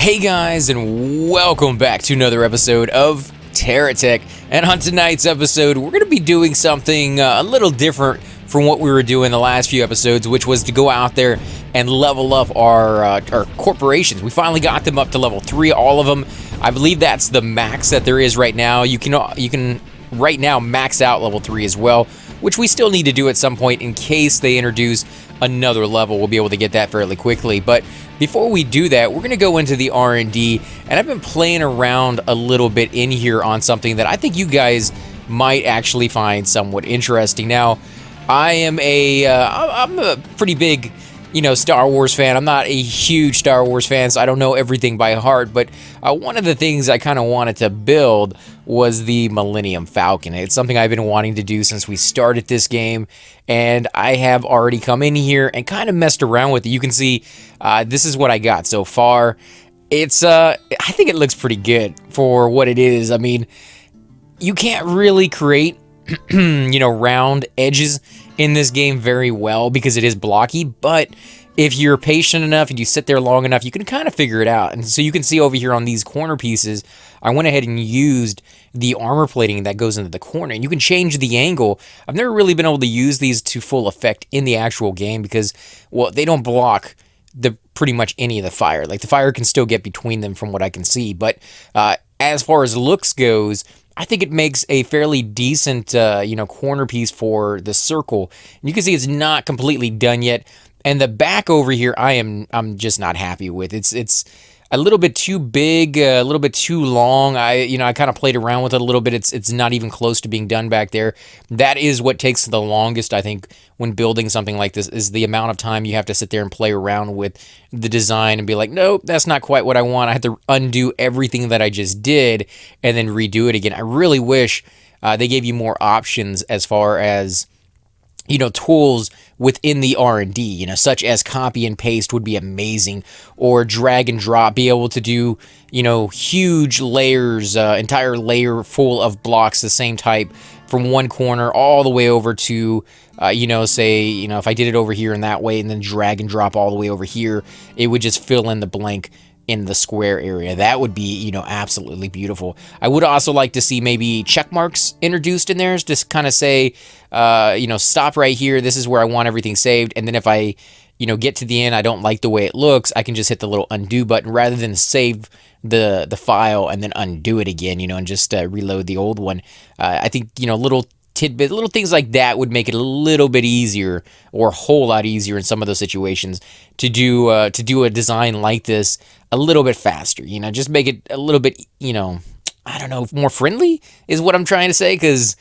Hey guys, and welcome back to another episode of Terra Tech. And on tonight's episode, we're going to be doing something a little different from what we were doing the last few episodes, which was to go out there and level up our corporations. We finally got them up to level 3, all of them. I believe that's the max that there is right now. You can right now max out level 3 as well, which we still need to do at some point in case they introduce another level. We'll be able to get that fairly quickly. But before we do that, we're going to go into the R&D, and I've been playing around a little bit in here on something that I think you guys might actually find somewhat interesting. Now, I'm a pretty big, Star Wars fan. I'm not a huge Star Wars fan, so I don't know everything by heart, but one of the things I kind of wanted to build was the Millennium Falcon. It's something I've been wanting to do since we started this game, and I have already come in here and kind of messed around with it. You can see this is what I got so far. It's I think it looks pretty good for what it is. I mean, you can't really create round edges in this game very well because it is blocky, but if you're patient enough and you sit there long enough, you can kind of figure it out. And so you can see over here on these corner pieces, I went ahead and used the armor plating that goes into the corner, and you can change the angle. I've never really been able to use these to full effect in the actual game because, well, they don't block pretty much any of the fire. Like, the fire can still get between them from what I can see, but as far as looks goes, I think it makes a fairly decent, corner piece for the circle. And you can see it's not completely done yet. And the back over here, I'm just not happy with. It's a little bit too big, a little bit too long. I kind of played around with it a little bit. It's not even close to being done back there. That is what takes the longest, I think, when building something like this, is the amount of time you have to sit there and play around with the design and be like, nope, that's not quite what I want. I have to undo everything that I just did and then redo it again. I really wish they gave you more options as far as tools within the R&D, such as copy and paste would be amazing, or drag and drop, be able to do, huge layers, entire layer full of blocks the same type from one corner all the way over to, if I did it over here in that way and then drag and drop all the way over here, it would just fill in the blank in the square area. That would be, absolutely beautiful. I would also like to see maybe check marks introduced in there, just kind of say, stop right here. This is where I want everything saved. And then if I, get to the end, I don't like the way it looks, I can just hit the little undo button rather than save the file and then undo it again, and just reload the old one. I think, little things like that would make it a little bit easier, or a whole lot easier in some of those situations, to do a design like this a little bit faster. Just make it a little bit, more friendly is what I'm trying to say, because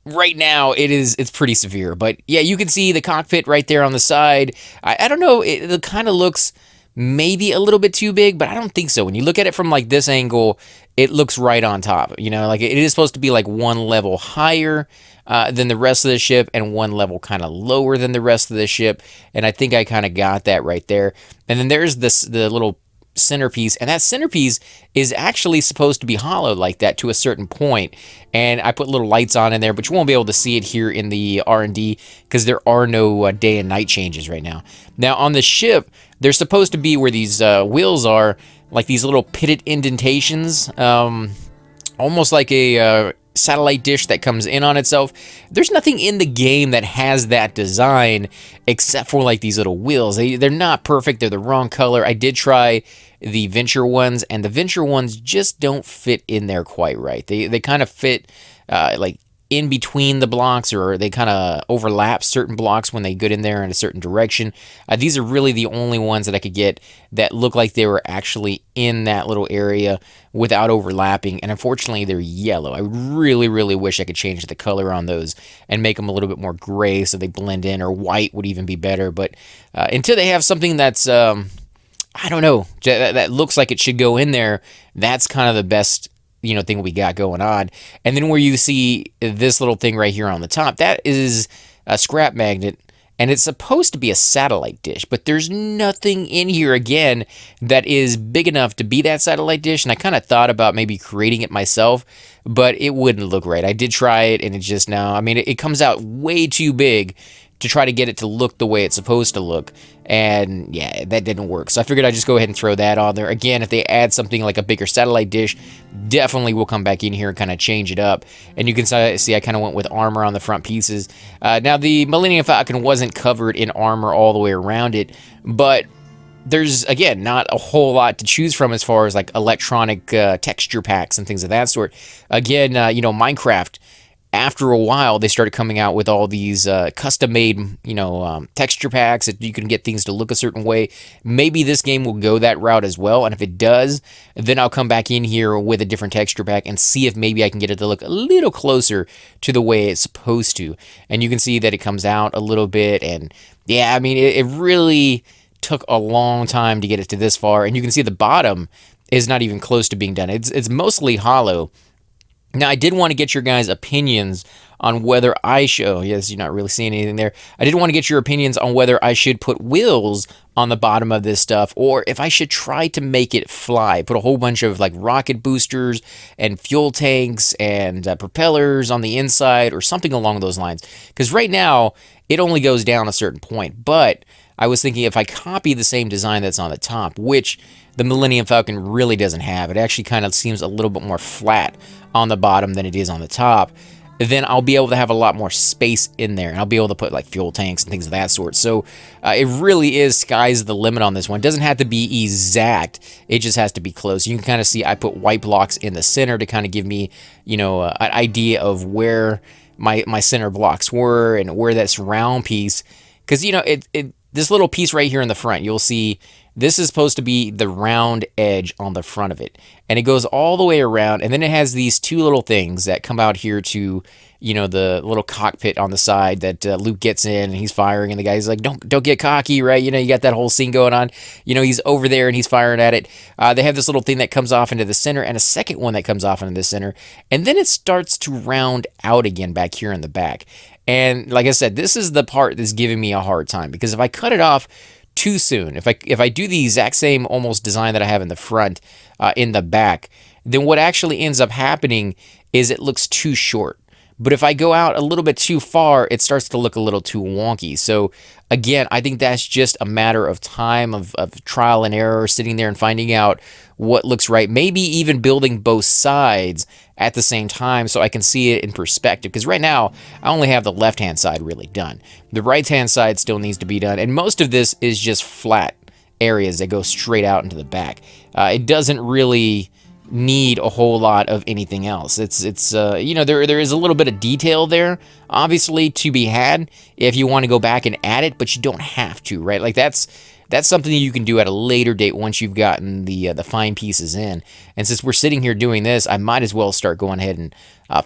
right now it's pretty severe. But yeah, you can see the cockpit right there on the side. I don't know, it kind of looks maybe a little bit too big, but I don't think so. When you look at it from like this angle, it looks right on top. Like it is supposed to be like one level higher than the rest of the ship and one level kind of lower than the rest of the ship. And I think I kind of got that right there. And then there's the little centerpiece, and that centerpiece is actually supposed to be hollow like that to a certain point. And I put little lights on in there, but you won't be able to see it here in the R&D because there are no day and night changes right now. Now on the ship, they're supposed to be where these wheels are, like these little pitted indentations, almost like a satellite dish that comes in on itself. There's nothing in the game that has that design except for like these little wheels. They're not perfect. They're the wrong color. I did try the Venture ones, and the Venture ones just don't fit in there quite right. They kind of fit like in between the blocks, or they kind of overlap certain blocks when they get in there in a certain direction. These are really the only ones that I could get that look like they were actually in that little area without overlapping, and unfortunately they're yellow. I really, really wish I could change the color on those and make them a little bit more gray so they blend in, or white would even be better. But until they have something that's, I don't know, that looks like it should go in there, that's kind of the best thing we got going on. And then where you see this little thing right here on the top, that is a scrap magnet, and it's supposed to be a satellite dish, but there's nothing in here again that is big enough to be that satellite dish. And I kind of thought about maybe creating it myself, but it wouldn't look right. I did try it, and it just, no, I mean, it comes out way too big to try to get it to look the way it's supposed to look. And yeah, that didn't work. So I figured I'd just go ahead and throw that on there. Again, if they add something like a bigger satellite dish, definitely we'll come back in here and kind of change it up. And you can see I kind of went with armor on the front pieces. Now, the Millennium Falcon wasn't covered in armor all the way around it, but there's, again, not a whole lot to choose from as far as like electronic texture packs and things of that sort. Again, you know, Minecraft, after a while, they started coming out with all these custom-made, you know, texture packs that you can get things to look a certain way. Maybe this game will go that route as well, and if it does, then I'll come back in here with a different texture pack and see if maybe I can get it to look a little closer to the way it's supposed to. And you can see that it comes out a little bit, and yeah, I mean, it really took a long time to get it to this far, and you can see the bottom is not even close to being done. It's mostly hollow. Now, I did want to get your guys' opinions on whether I should... Oh, yes, you're not really seeing anything there. I did want to get your opinions on whether I should put wheels on the bottom of this stuff, or if I should try to make it fly. Put a whole bunch of like rocket boosters and fuel tanks and propellers on the inside, or something along those lines. Because right now, it only goes down a certain point. But I was thinking if I copy the same design that's on the top, which the Millennium Falcon really doesn't have, it actually kind of seems a little bit more flat on the bottom than it is on the top, then I'll be able to have a lot more space in there, and I'll be able to put like fuel tanks and things of that sort. So it really is sky's the limit on this one. It doesn't have to be exact, it just has to be close. You can kind of see I put white blocks in the center to kind of give me, you know, an idea of where my center blocks were and where this round piece, because, you know, this little piece right here in the front, you'll see this is supposed to be the round edge on the front of it. And it goes all the way around, and then it has these two little things that come out here to, you know, the little cockpit on the side that Luke gets in, and he's firing, and the guy's like, don't get cocky, right? You know, you got that whole scene going on. You know, he's over there, and he's firing at it. They have this little thing that comes off into the center, and a second one that comes off into the center, and then it starts to round out again back here in the back. And like I said, this is the part that's giving me a hard time, because if I cut it off too soon, if I do the exact same almost design that I have in the front, in the back, then what actually ends up happening is it looks too short. But if I go out a little bit too far, it starts to look a little too wonky. So again, I think that's just a matter of time, of trial and error, sitting there and finding out what looks right. Maybe even building both sides at the same time so I can see it in perspective. Because right now, I only have the left-hand side really done. The right-hand side still needs to be done. And most of this is just flat areas that go straight out into the back. It doesn't really need a whole lot of anything else. It's you know, there is a little bit of detail there, obviously, to be had if you want to go back and add it, but you don't have to, right? Like that's something that you can do at a later date once you've gotten the fine pieces in. And since we're sitting here doing this, I might as well start going ahead and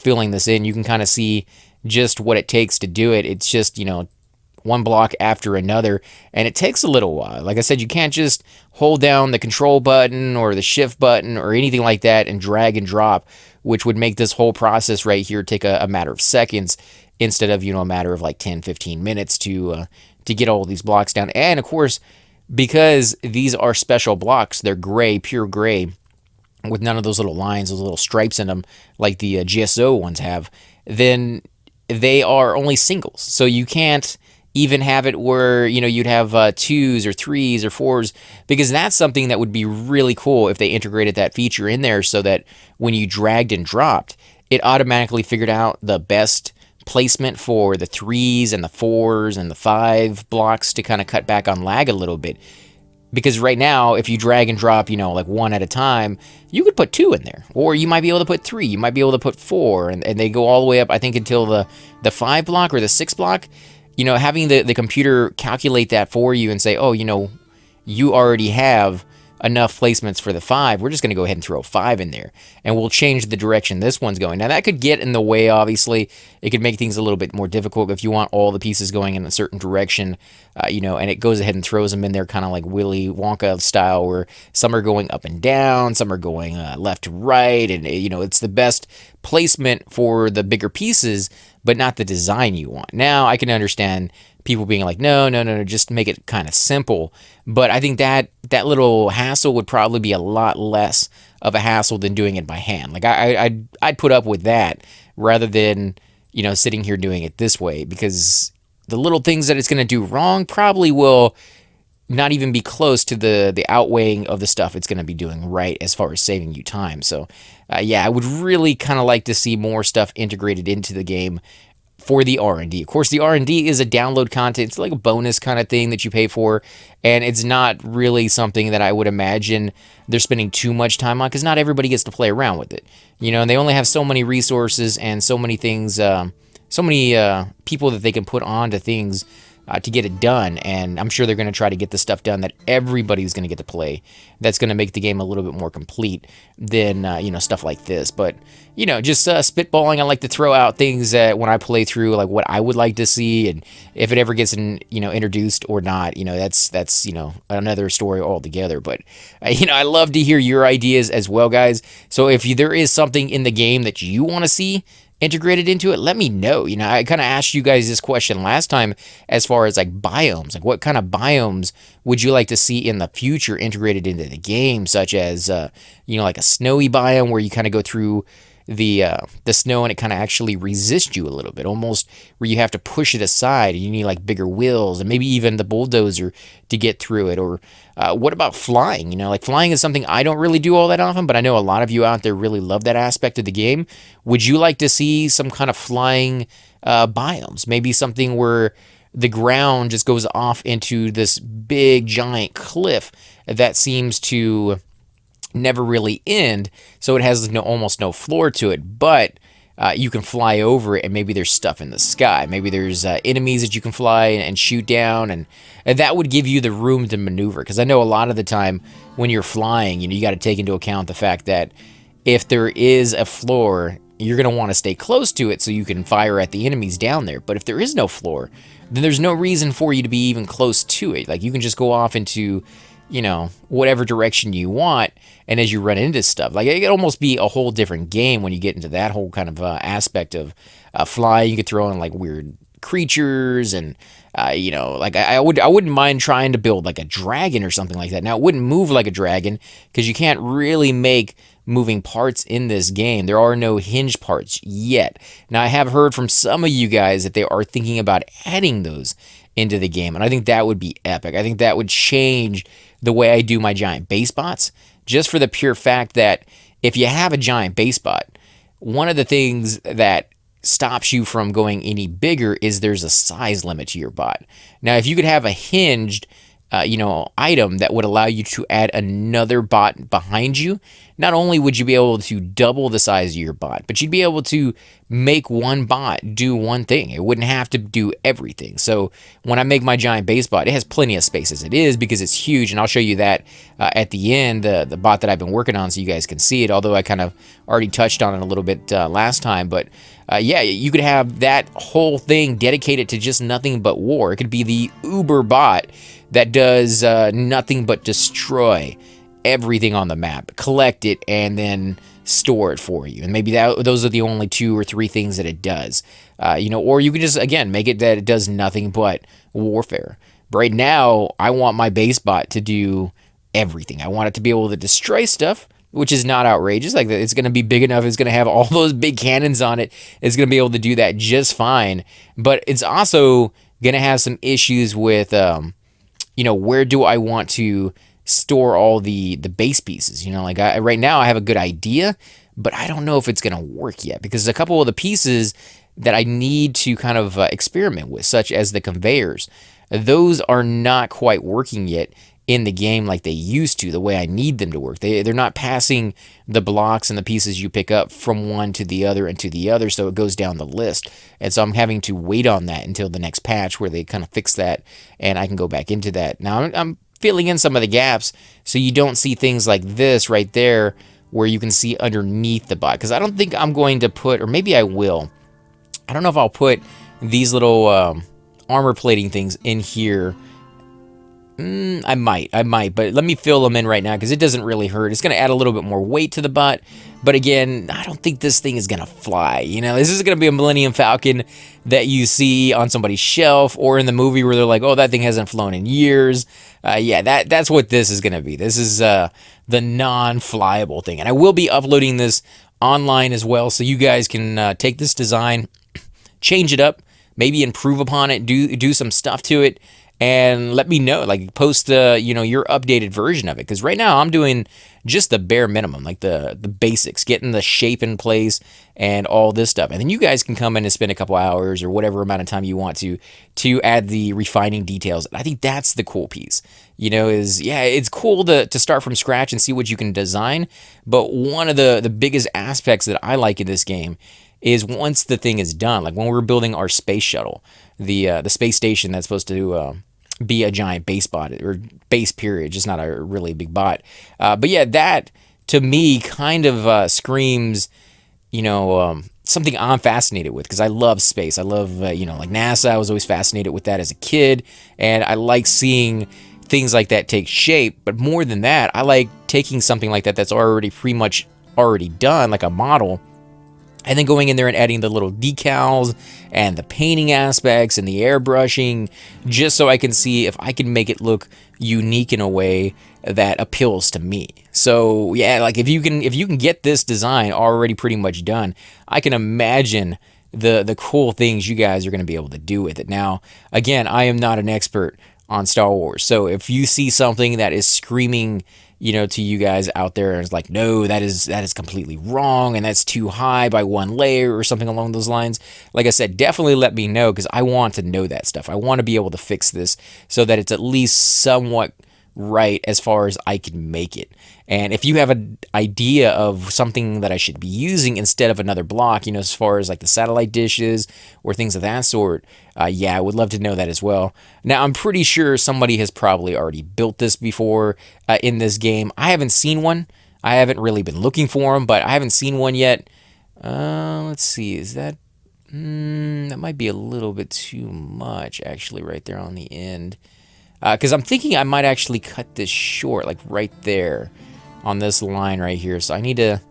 filling this in. You can kind of see just what it takes to do it. It's just, you know, one block after another, and it takes a little while. Like I said, you can't just hold down the control button or the shift button or anything like that and drag and drop, which would make this whole process right here take a matter of seconds instead of, you know, a matter of like 10-15 minutes to get all these blocks down. And of course, because these are special blocks, they're gray, pure gray, with none of those little lines, those little stripes in them like the GSO ones have, then they are only singles. So you can't even have it where, you know, you'd have 2s or 3s or 4s, because that's something that would be really cool if they integrated that feature in there so that when you dragged and dropped, it automatically figured out the best placement for the 3s and the 4s and the 5 blocks to kind of cut back on lag a little bit. Because right now, if you drag and drop, you know, like one at a time, you could put 2 in there. Or you might be able to put 3, you might be able to put 4, and they go all the way up, I think, until the 5 block or the 6 block. You know, having the computer calculate that for you and say, oh, you know, you already have enough placements for the 5, we're just going to go ahead and throw 5 in there, and we'll change the direction this one's going. Now, that could get in the way, obviously. It could make things a little bit more difficult if you want all the pieces going in a certain direction, you know, and it goes ahead and throws them in there kind of like Willy Wonka style, where some are going up and down, some are going left to right, and, you know, it's the best placement for the bigger pieces, but not the design you want. Now, I can understand people being like, no, just make it kind of simple. But I think that little hassle would probably be a lot less of a hassle than doing it by hand. Like, I'd put up with that rather than, you know, sitting here doing it this way, because the little things that it's going to do wrong probably will not even be close to the outweighing of the stuff it's going to be doing right as far as saving you time. So yeah, I would really kind of like to see more stuff integrated into the game for the R&D. Of course, the R&D is a download content. It's like a bonus kind of thing that you pay for, and it's not really something that I would imagine they're spending too much time on, because not everybody gets to play around with it. You know, and they only have so many resources and so many things, so many people that they can put onto things to get it done, and I'm sure they're going to try to get the stuff done that everybody's going to get to play. That's going to make the game a little bit more complete than, you know, stuff like this. But, you know, just spitballing, I like to throw out things that when I play through, like what I would like to see, and if it ever gets, introduced or not, you know, that's you know, another story altogether. But, you know, I love to hear your ideas as well, guys. So if there is something in the game that you want to see integrated into it, let me know. You know, I kind of asked you guys this question last time as far as like biomes, like what kind of biomes would you like to see in the future integrated into the game, such as you know, like a snowy biome where you kind of go through the snow and it kind of actually resists you a little bit, almost where you have to push it aside and you need like bigger wheels and maybe even the bulldozer to get through it. Or what about flying? You know, like flying is something I don't really do all that often, but I know a lot of you out there really love that aspect of the game. Would you like to see some kind of flying biomes? Maybe something where the ground just goes off into this big giant cliff that seems to never really end, so it has almost no floor to it, but you can fly over it, and maybe there's stuff in the sky. Maybe there's enemies that you can fly and shoot down, and that would give you the room to maneuver. Because I know a lot of the time when you're flying, you know, you got to take into account the fact that if there is a floor, you're going to want to stay close to it so you can fire at the enemies down there. But if there is no floor, then there's no reason for you to be even close to it. Like, you can just go off into, you know, whatever direction you want, and as you run into stuff, like, it could almost be a whole different game when you get into that whole kind of aspect of flying. You could throw in like weird creatures, and you know, like I wouldn't mind trying to build like a dragon or something like that. Now, it wouldn't move like a dragon because you can't really make moving parts in this game. There are no hinge parts yet. Now, I have heard from some of you guys that they are thinking about adding those into the game, and I think that would be epic. I think that would change the way I do my giant base bots, just for the pure fact that if you have a giant base bot, one of the things that stops you from going any bigger is there's a size limit to your bot. Now, if you could have a hinged item that would allow you to add another bot behind you, not only would you be able to double the size of your bot, but you'd be able to make one bot do one thing. It wouldn't have to do everything. So when I make my giant base bot, it has plenty of space as it is because it's huge, and I'll show you that at the end, the bot that I've been working on, so you guys can see it, although I kind of already touched on it a little bit last time. But yeah, you could have that whole thing dedicated to just nothing but war. It could be the Uber bot that does nothing but destroy everything on the map, collect it, and then store it for you. And maybe those are the only 2 or 3 things that it does. Or you could just, again, make it that it does nothing but warfare. But right now, I want my base bot to do everything. I want it to be able to destroy stuff, which is not outrageous. Like, it's going to be big enough. It's going to have all those big cannons on it. It's going to be able to do that just fine. But it's also going to have some issues with, where do I want to store all the base pieces? Like right now I have a good idea, but I don't know if it's going to work yet, because a couple of the pieces that I need to kind of experiment with, such as the conveyors, those are not quite working yet in the game like they used to, the way I need them to work. They're not passing the blocks and the pieces you pick up from one to the other and to the other, so it goes down the list. And so I'm having to wait on that until the next patch where they kind of fix that and I can go back into that. Now I'm filling in some of the gaps so you don't see things like this right there where you can see underneath the bot, because I don't think I'm going to put, or maybe I will, I don't know if I'll put these little armor plating things in here. I might, but let me fill them in right now because it doesn't really hurt. It's going to add a little bit more weight to the bot, but again, I don't think this thing is going to fly. This is going to be a Millennium Falcon that you see on somebody's shelf or in the movie where they're like, oh, that thing hasn't flown in years. Yeah, that's what this is going to be. This is the non-flyable thing, and I will be uploading this online as well, so you guys can take this design, change it up, maybe improve upon it, do some stuff to it, and let me know. Like, post your updated version of it, because right now I'm doing just the bare minimum, like the basics, getting the shape in place and all this stuff. And then you guys can come in and spend a couple hours or whatever amount of time you want to add the refining details. I think that's the cool piece, it's cool to start from scratch and see what you can design. But one of the biggest aspects that I like in this game is once the thing is done, like when we're building our space shuttle, the space station that's supposed to be a giant base bot, or base period, just not a really big bot. But yeah, that to me kind of screams, something I'm fascinated with, because I love space. I love, like NASA. I was always fascinated with that as a kid, and I like seeing things like that take shape. But more than that, I like taking something like that that's pretty much already done, like a model, and then going in there and adding the little decals and the painting aspects and the airbrushing, just so I can see if I can make it look unique in a way that appeals to me. So yeah, like if you can get this design already pretty much done, I can imagine the cool things you guys are going to be able to do with it. Now, again, I am not an expert on Star Wars, so if you see something that is screaming, to you guys out there, and it's like, no, that is completely wrong, and that's too high by one layer, or something along those lines, like I said, definitely let me know, because I want to know that stuff. I want to be able to fix this so that it's at least somewhat right as far as I can make it. And if you have an idea of something that I should be using instead of another block, as far as like the satellite dishes or things of that sort, I would love to know that as well. Now, I'm pretty sure somebody has probably already built this before in this game. I haven't seen one. I haven't really been looking for them, but I haven't seen one yet. Let's see, is that... that might be a little bit too much, actually, right there on the end. Because I'm thinking I might actually cut this short, like right there on this line right here. So I need to,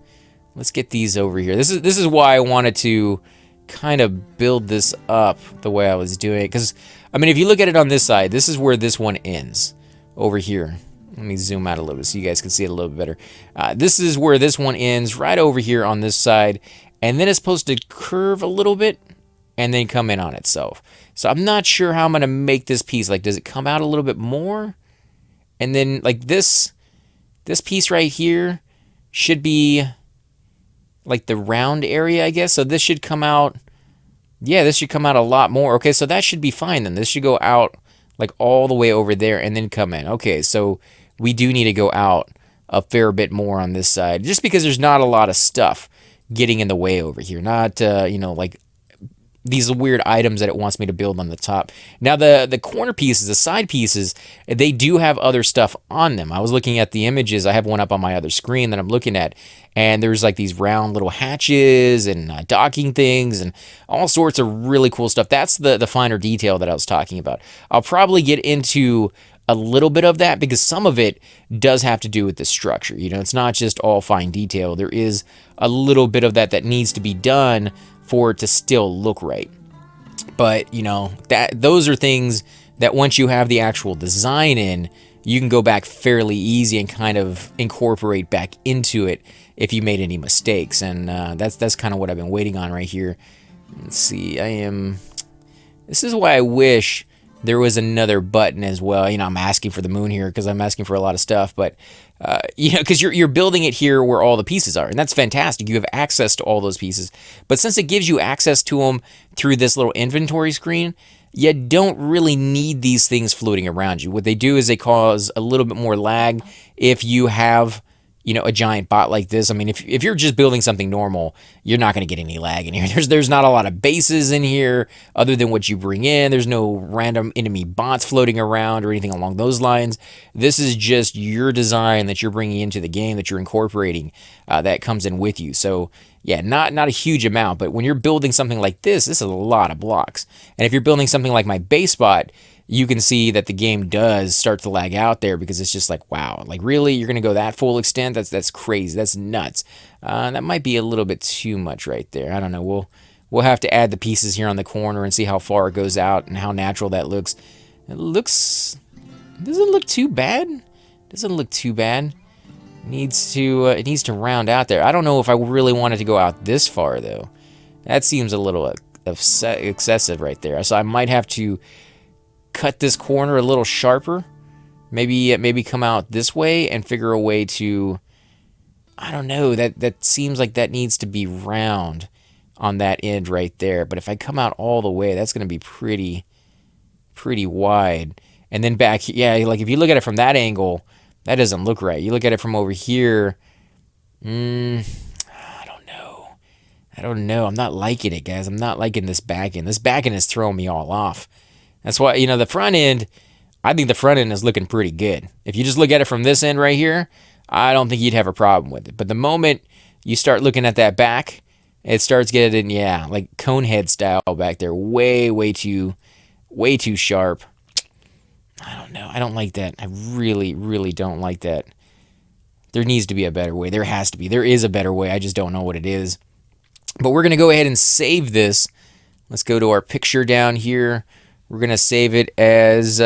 let's get these over here. This is why I wanted to kind of build this up the way I was doing it. Because, I mean, if you look at it on this side, this is where this one ends, over here. Let me zoom out a little bit so you guys can see it a little bit better. This is where this one ends, right over here on this side. And then it's supposed to curve a little bit and then come in on itself. So I'm not sure how I'm going to make this piece. Like, does it come out a little bit more? And then, like, this piece right here should be, like, the round area, I guess. So this should come out, yeah, this should come out a lot more. Okay, so that should be fine then. This should go out, like, all the way over there and then come in. Okay, so we do need to go out a fair bit more on this side, just because there's not a lot of stuff getting in the way over here. Not, like, these weird items that it wants me to build on the top. Now, the corner pieces, the side pieces, they do have other stuff on them. I was looking at the images. I have one up on my other screen that I'm looking at, and there's like these round little hatches and docking things and all sorts of really cool stuff. That's the finer detail that I was talking about. I'll probably get into a little bit of that, because some of it does have to do with the structure. It's not just all fine detail. There is a little bit of that needs to be done for it to still look right. But, those are things that once you have the actual design in, you can go back fairly easy and kind of incorporate back into it if you made any mistakes. And that's kind of what I've been waiting on right here. Let's see, this is why I wish there was another button as well. I'm asking for the moon here because I'm asking for a lot of stuff, but because you're building it here where all the pieces are, and that's fantastic. You have access to all those pieces, but since it gives you access to them through this little inventory screen, you don't really need these things floating around you. What they do is they cause a little bit more lag if you have a giant bot like this. I mean, if you're just building something normal, you're not going to get any lag in here. There's not a lot of bases in here other than what you bring in. There's no random enemy bots floating around or anything along those lines. This is just your design that you're bringing into the game, that you're incorporating, that comes in with you. So yeah, not a huge amount, but when you're building something like this is a lot of blocks. And if you're building something like my base bot, you can see that the game does start to lag out there, because it's just like, wow, like really, you're gonna go that full extent? That's crazy. That's nuts. That might be a little bit too much right there. I don't know. We'll have to add the pieces here on the corner and see how far it goes out and how natural that looks. It doesn't look too bad. Doesn't look too bad. It needs to round out there. I don't know if I really wanted to go out this far though. That seems a little excessive right there. So I might have to cut this corner a little sharper. Maybe come out this way and figure a way to, I don't know, that seems like that needs to be round on that end right there. But if I come out all the way, that's going to be pretty wide. And then back, yeah, like if you look at it from that angle, that doesn't look right. You look at it from over here, I don't know. I'm not liking it, guys. I'm not liking this back end. This back end is throwing me all off. That's why, the front end, I think the front end is looking pretty good. If you just look at it from this end right here, I don't think you'd have a problem with it. But the moment you start looking at that back, it starts getting, yeah, like cone head style back there. Way too sharp. I don't know. I don't like that. I really don't like that. There needs to be a better way. There has to be. There is a better way. I just don't know what it is. But we're going to go ahead and save this. Let's go to our picture down here. We're going to save it as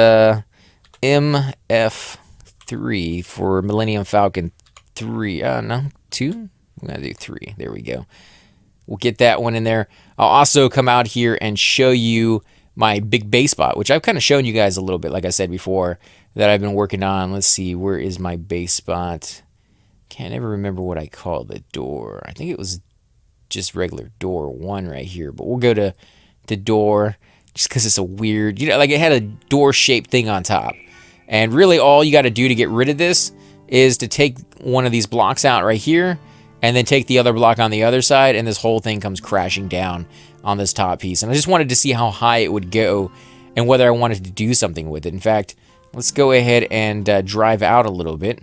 MF3 for Millennium Falcon 3. No, 2? We're going to do 3. There we go. We'll get that one in there. I'll also come out here and show you my big base spot, which I've kind of shown you guys a little bit, like I said before, that I've been working on. Let's see, where is my base spot? Can't ever remember what I called the door. I think it was just regular door 1 right here, but we'll go to the door just because it's a weird, like it had a door-shaped thing on top. And really all you got to do to get rid of this is to take one of these blocks out right here and then take the other block on the other side, and this whole thing comes crashing down on this top piece. And I just wanted to see how high it would go and whether I wanted to do something with it. In fact, let's go ahead and drive out a little bit,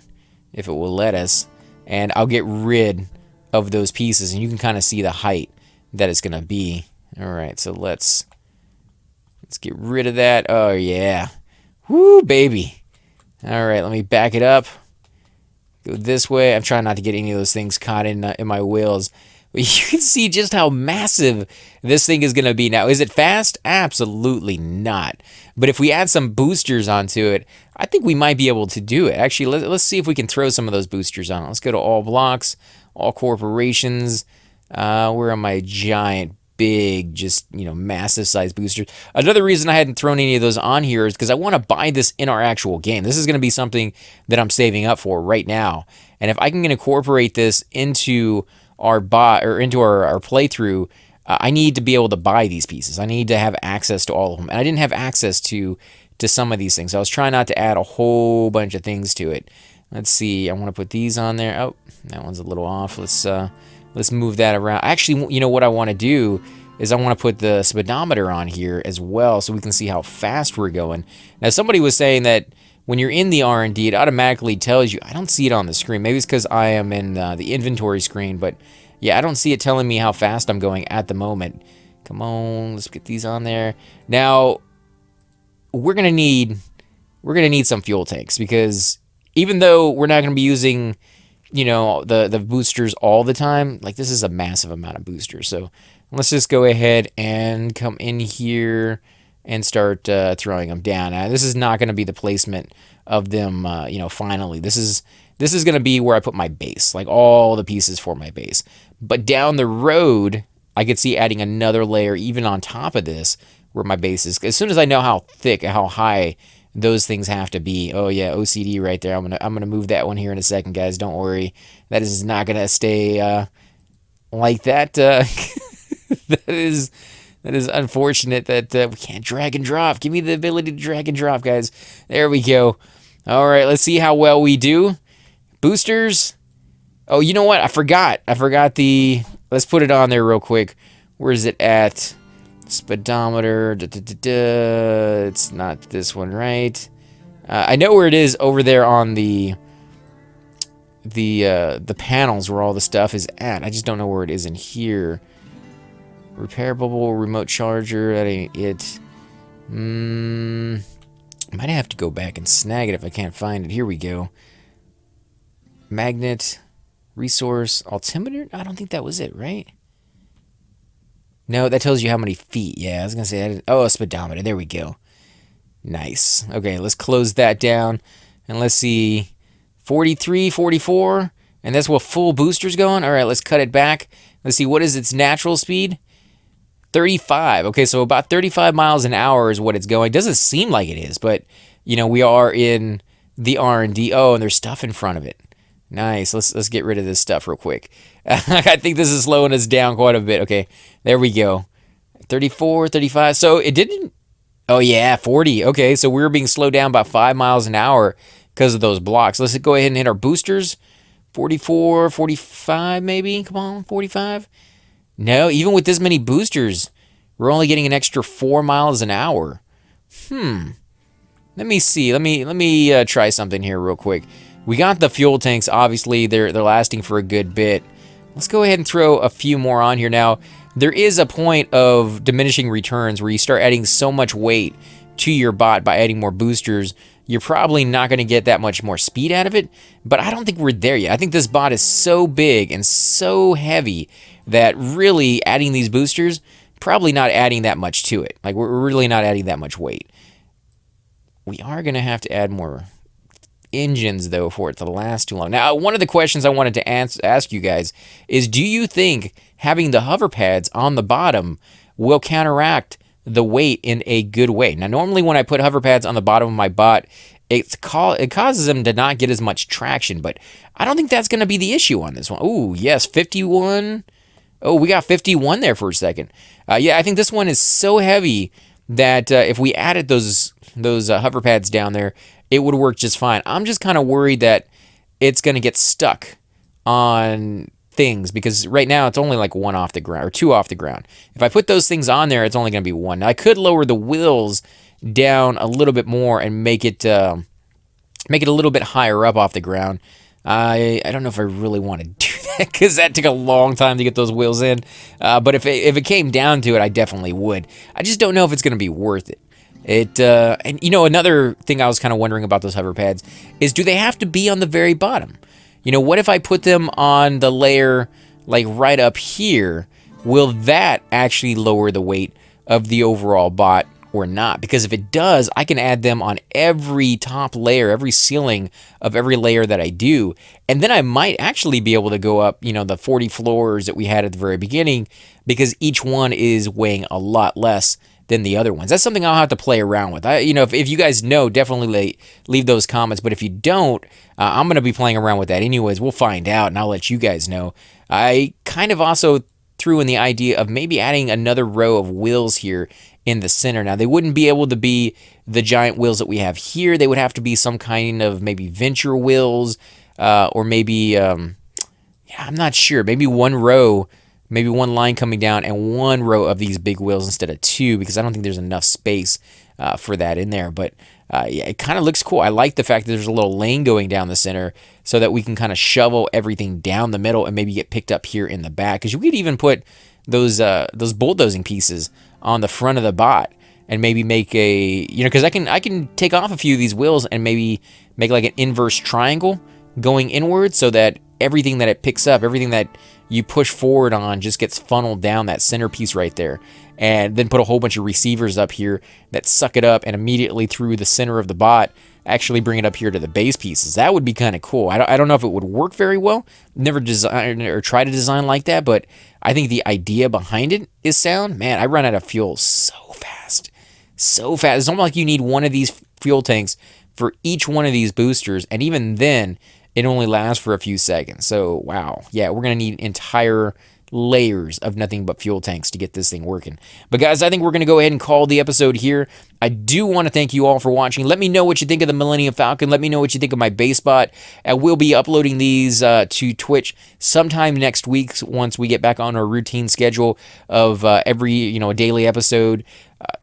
if it will let us, and I'll get rid of those pieces, and you can kind of see the height that it's going to be. All right, so let's get rid of that. Oh, yeah. Woo, baby. All right, let me back it up. Go this way. I'm trying not to get any of those things caught in my wheels. But you can see just how massive this thing is going to be. Now, is it fast? Absolutely not. But if we add some boosters onto it, I think we might be able to do it. Actually, let's see if we can throw some of those boosters on. Let's go to all blocks, all corporations. Where are my giant, big, just, massive size boosters? Another reason I hadn't thrown any of those on here is because I want to buy this in our actual game. This is going to be something that I'm saving up for right now. And if I can incorporate this into our playthrough, I need to be able to buy these pieces. I need to have access to all of them. And I didn't have access to some of these things. I was trying not to add a whole bunch of things to it. Let's see. I want to put these on there. Oh, that one's a little off. Let's move that around. Actually, what I want to do is I want to put the speedometer on here as well so we can see how fast we're going. Now, somebody was saying that when you're in the R&D, it automatically tells you. I don't see it on the screen. Maybe it's because I am in the inventory screen, but yeah, I don't see it telling me how fast I'm going at the moment. Come on, let's get these on there. Now, we're gonna need some fuel tanks, because even though we're not gonna be using, the boosters all the time, like this is a massive amount of boosters. So let's just go ahead and come in here and start throwing them down. Now, this is not going to be the placement of them, finally. This is going to be where I put my base, like all the pieces for my base. But down the road, I could see adding another layer even on top of this where my base is. As soon as I know how thick, how high those things have to be. Oh yeah, OCD right there. I'm gonna move that one here in a second, guys. Don't worry. That is not gonna stay like that. That is unfortunate that we can't drag and drop. Give me the ability to drag and drop, guys. There we go. All right, let's see how well we do. Boosters. Oh, you know what? I forgot the... Let's put it on there real quick. Where is it at? Speedometer. It's not this one, right? I know where it is over there on the panels where all the stuff is at. I just don't know where it is in here. Repairable remote charger, that ain't it. Might have to go back and snag it if I can't find it. Here we go. Magnet, resource, altimeter? I don't think that was it, right? No, that tells you how many feet. Yeah, I was going to say, oh, a speedometer. There we go. Nice. Okay, let's close that down. And let's see, 43, 44. And that's what full booster's going. All right, let's cut it back. Let's see, what is its natural speed? 35. Okay, so about 35 miles an hour is what it's going. Doesn't seem like it is, but you know, we are in the R&D. Oh, and there's stuff in front of it. Nice. Let's get rid of this stuff real quick. I think this is slowing us down quite a bit. Okay, there we go. 34, 35. So it didn't. Oh yeah, 40. Okay, so we were being slowed down by 5 miles an hour because of those blocks. Let's go ahead and hit our boosters. 44, 45 maybe. Come on, 45. No, even with this many boosters, we're only getting an extra 4 miles an hour. Let me see. Let me try something here real quick. We got the fuel tanks. Obviously, they're lasting for a good bit. Let's go ahead and throw a few more on here now. There is a point of diminishing returns where you start adding so much weight to your bot by adding more boosters. You're probably not going to get that much more speed out of it, but I don't think we're there yet. I think this bot is so big and so heavy that really adding these boosters, probably not adding that much to it. Like, we're really not adding that much weight. We are going to have to add more engines, though, for it to last too long. Now, one of the questions I wanted to ask you guys is, do you think having the hover pads on the bottom will counteract the weight in a good way? Now, normally when I put hover pads on the bottom of my bot, it causes them to not get as much traction, but I don't think that's going to be the issue on this one. Oh, yes, 51. Oh, we got 51 there for a second. Yeah, I think this one is so heavy that if we added those hover pads down there, it would work just fine. I'm just kind of worried that it's going to get stuck on things because right now it's only like 1 off the ground or 2 off the ground. If I put those things on there, it's only going to be 1. Now, I could lower the wheels down a little bit more and make it a little bit higher up off the ground. I don't know if I really want to do that because that took a long time to get those wheels in. But if it came down to it, I definitely would. I just don't know if it's going to be worth it. And you know, another thing I was kind of wondering about those hover pads is, do they have to be on the very bottom? You know, what if I put them on the layer like right up here? Will that actually lower the weight of the overall bot or not? Because if it does, I can add them on every top layer, every ceiling of every layer that I do. And then I might actually be able to go up, you know, the 40 floors that we had at the very beginning, because each one is weighing a lot less than the other ones. That's something I'll have to play around with. You know, if you guys know, definitely leave those comments. But if you don't, I'm going to be playing around with that anyways. We'll find out, and I'll let you guys know. I kind of also threw in the idea of maybe adding another row of wheels here in the center. Now, they wouldn't be able to be the giant wheels that we have here. They would have to be some kind of maybe venture wheels, or maybe, yeah, I'm not sure. Maybe one row, maybe one line coming down and one row of these big wheels instead of 2, because I don't think there's enough space for that in there. But yeah, it kind of looks cool. I like the fact that there's a little lane going down the center so that we can kind of shovel everything down the middle and maybe get picked up here in the back. Because you could even put those bulldozing pieces on the front of the bot and maybe make a, you know, because I can take off a few of these wheels and maybe make like an inverse triangle going inward so that everything that it picks up, everything that you push forward on just gets funneled down that centerpiece right there. And then put a whole bunch of receivers up here that suck it up and immediately through the center of the bot actually bring it up here to the base pieces. That would be kind of cool. I don't know if it would work very well. Never designed or tried to design like that, but I think the idea behind it is sound. Man, I run out of fuel so fast. So fast. It's almost like you need one of these fuel tanks for each one of these boosters, and even then, it only lasts for a few seconds. So, wow. Yeah, we're going to need entire layers of nothing but fuel tanks to get this thing working. But guys, I think we're going to go ahead and call the episode here. I do want to thank you all for watching. Let me know what you think of the Millennium Falcon. Let me know what you think of my base bot. And we'll be uploading these to Twitch sometime next week once we get back on our routine schedule of every, you know, a daily episode.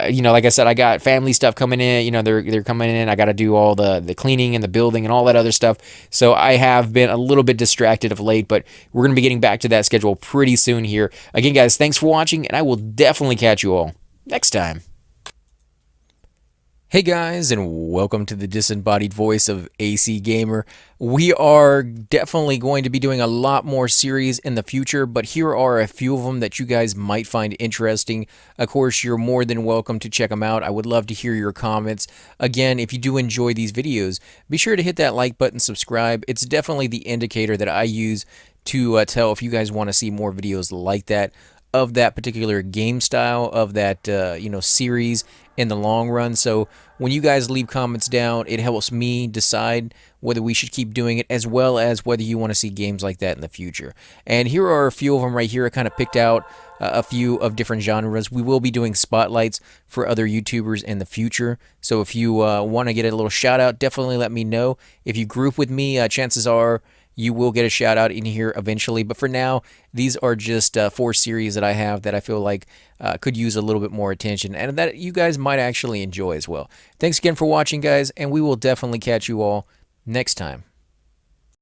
You know, like I said, I got family stuff coming in. You know, they're coming in. I got to do all the cleaning and the building and all that other stuff. So I have been a little bit distracted of late, but we're going to be getting back to that schedule pretty soon here. Again, guys, thanks for watching, and I will definitely catch you all next time. Hey guys, and welcome to the disembodied voice of AC Gamer. We are definitely going to be doing a lot more series in the future, but here are a few of them that you guys might find interesting. Of course, you're more than welcome to check them out. I would love to hear your comments. Again, if you do enjoy these videos, be sure to hit that like button, subscribe. It's definitely the indicator that I use to tell if you guys want to see more videos like that. of that particular game style, of that series in the long run. So when you guys leave comments down, it helps me decide whether we should keep doing it, as well as whether you want to see games like that in the future. And here are a few of them right here. I kind of picked out a few of different genres. We will be doing spotlights for other YouTubers in the future. So if you want to get a little shout out, definitely let me know. If you group with me, chances are you will get a shout out in here eventually. But for now, these are just 4 series that I have that I feel like could use a little bit more attention and that you guys might actually enjoy as well. Thanks again for watching, guys, and we will definitely catch you all next time.